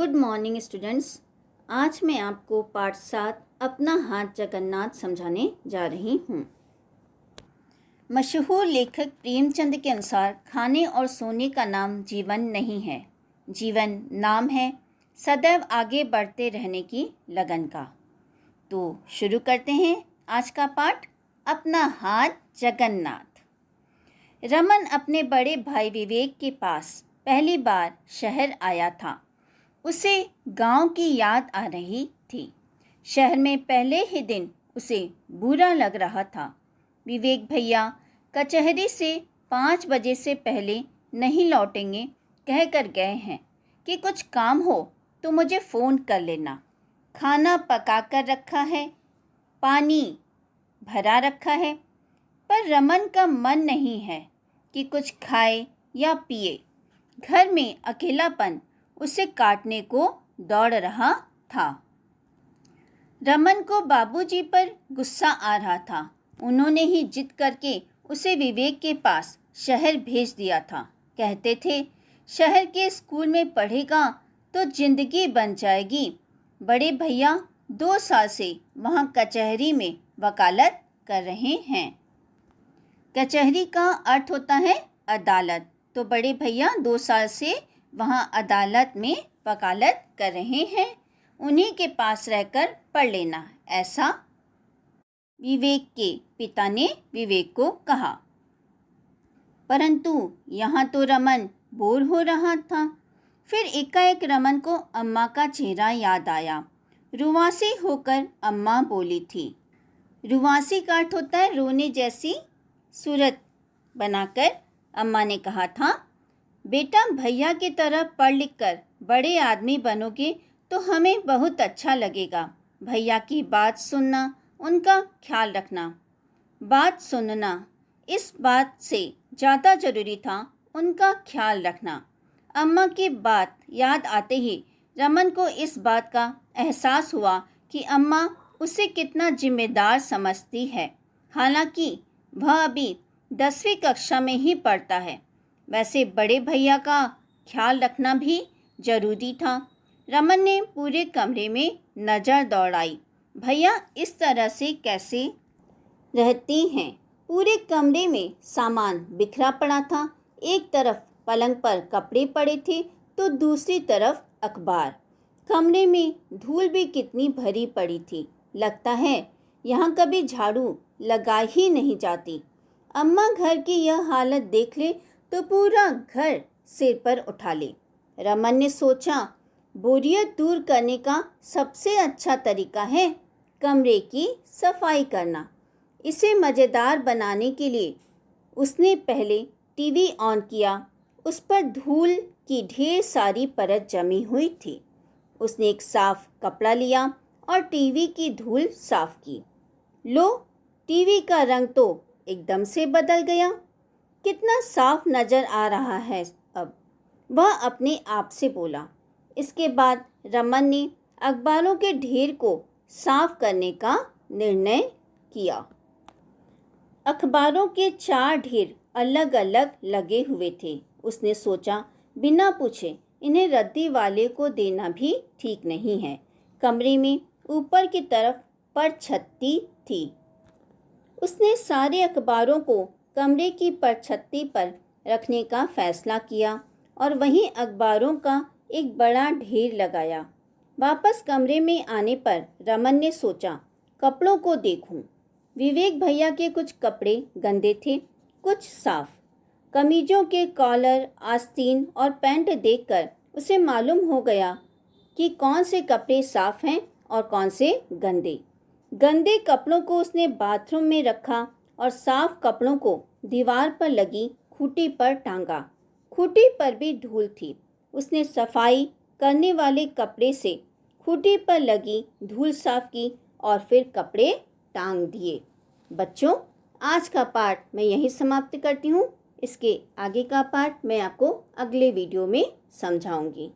Good morning students. आज मैं आपको पाठ 7 अपना हाथ जगन्नाथ समझाने जा रही हूँ। मशहूर लेखक प्रेमचंद के अनुसार खाने और सोने का नाम जीवन नहीं है, जीवन नाम है सदैव आगे बढ़ते रहने की लगन का। तो शुरू करते हैं आज का पाठ, अपना हाथ जगन्नाथ। रमन अपने बड़े भाई विवेक के पास पहली बार शहर आया था। उसे गांव की याद आ रही थी। शहर में पहले ही दिन उसे बुरा लग रहा था। विवेक भैया कचहरी से 5 बजे से पहले नहीं लौटेंगे कहकर गए हैं कि कुछ काम हो तो मुझे फ़ोन कर लेना। खाना पका कर रखा है, पानी भरा रखा है, पर रमन का मन नहीं है कि कुछ खाए या पिए। घर में अकेलापन उसे काटने को दौड़ रहा था। रमन को बाबूजी पर गुस्सा आ रहा था। उन्होंने ही जिद करके उसे विवेक के पास शहर भेज दिया था। कहते थे शहर के स्कूल में पढ़ेगा तो जिंदगी बन जाएगी। बड़े भैया 2 साल से वहाँ कचहरी में वकालत कर रहे हैं। कचहरी का अर्थ होता है अदालत। तो बड़े भैया 2 साल से वहाँ अदालत में वकालत कर रहे हैं। उन्हीं के पास रहकर पढ़ लेना, ऐसा विवेक के पिता ने विवेक को कहा। परंतु यहाँ तो रमन बोर हो रहा था। फिर एकाएक रमन को अम्मा का चेहरा याद आया। रुआसी होकर अम्मा बोली थी। रुआसी का अर्थ होता है रोने जैसी सूरत बनाकर अम्मा ने कहा था, बेटा भैया की तरह पढ़ लिख कर बड़े आदमी बनोगे तो हमें बहुत अच्छा लगेगा। भैया की बात सुनना, उनका ख्याल रखना। बात सुनना, इस बात से ज़्यादा ज़रूरी था उनका ख्याल रखना। अम्मा की बात याद आते ही रमन को इस बात का एहसास हुआ कि अम्मा उसे कितना जिम्मेदार समझती है। हालांकि वह अभी 10वीं कक्षा में ही पढ़ता है। वैसे बड़े भैया का ख्याल रखना भी जरूरी था। रमन ने पूरे कमरे में नज़र दौड़ाई। भैया इस तरह से कैसे रहती हैं? पूरे कमरे में सामान बिखरा पड़ा था। एक तरफ पलंग पर कपड़े पड़े थे तो दूसरी तरफ अखबार। कमरे में धूल भी कितनी भरी पड़ी थी। लगता है यहाँ कभी झाड़ू लगा ही नहीं जाती। अम्मा घर की यह हालत देख ले तो पूरा घर सिर पर उठा ले। रमन ने सोचा बोरियत दूर करने का सबसे अच्छा तरीका है कमरे की सफाई करना। इसे मज़ेदार बनाने के लिए उसने पहले टीवी ऑन किया। उस पर धूल की ढेर सारी परत जमी हुई थी। उसने एक साफ कपड़ा लिया और टीवी की धूल साफ की। लो, टीवी का रंग तो एकदम से बदल गया। कितना साफ नज़र आ रहा है अब, वह अपने आप से बोला। इसके बाद रमन ने अखबारों के ढेर को साफ करने का निर्णय किया। अखबारों के 4 ढेर अलग अलग लगे हुए थे। उसने सोचा बिना पूछे इन्हें रद्दी वाले को देना भी ठीक नहीं है। कमरे में ऊपर की तरफ परछत्ती थी। उसने सारे अखबारों को कमरे की परछत्ती पर रखने का फैसला किया और वहीं अखबारों का एक बड़ा ढेर लगाया। वापस कमरे में आने पर रमन ने सोचा कपड़ों को देखूं। विवेक भैया के कुछ कपड़े गंदे थे, कुछ साफ। कमीजों के कॉलर, आस्तीन और पैंट देखकर उसे मालूम हो गया कि कौन से कपड़े साफ हैं और कौन से गंदे। गंदे कपड़ों को उसने बाथरूम में रखा और साफ कपड़ों को दीवार पर लगी खूंटी पर टांगा। खूंटी पर भी धूल थी। उसने सफाई करने वाले कपड़े से खूंटी पर लगी धूल साफ की और फिर कपड़े टांग दिए। बच्चों, आज का पाठ मैं यहीं समाप्त करती हूँ। इसके आगे का पाठ मैं आपको अगले वीडियो में समझाऊंगी।